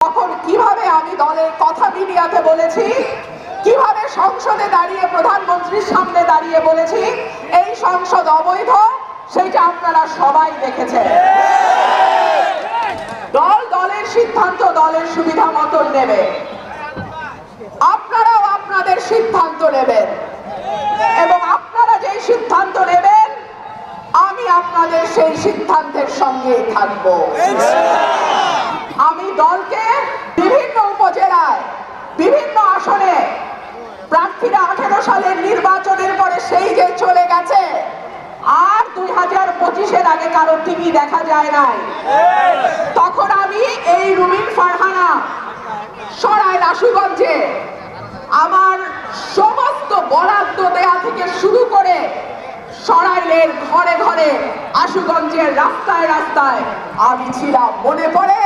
তখন কিভাবে আমি দলের কথা মিডিয়াতে বলেছি, কিভাবে সংসদে দাঁড়িয়ে প্রধানমন্ত্রীর সামনে দাঁড়িয়ে বলেছি এই সংসদ অবৈধ, সেটা আপনারা সবাই দেখেছেন। দল দলের সিদ্ধান্ত দলের সুবিধা মতন নেবে, আপনারাও আপনাদের সিদ্ধান্ত নেবেন এবং আপনারা যেই সিদ্ধান্ত নেবেন আমি আপনাদের সেই সিদ্ধান্তের সঙ্গে থাকব। আমি দলকে বিভিন্ন উপজেলায় বিভিন্ন আসনে প্রার্থীরা 18 সালের নির্বাচনের পরে সেই যে চলে গেছে, আর 2025-এর আগে কারো টিভি দেখা যায় নাই, তখন আমি এই রুমিন ফারহানা সরাইল আশুগঞ্জে আমার সমস্ত বরাদ্দ দেয়া থেকে শুরু করে সরাইলের ঘরে ঘরে আশুগঞ্জের রাস্তায় রাস্তায় আমি ছিলাম, মনে পড়ে?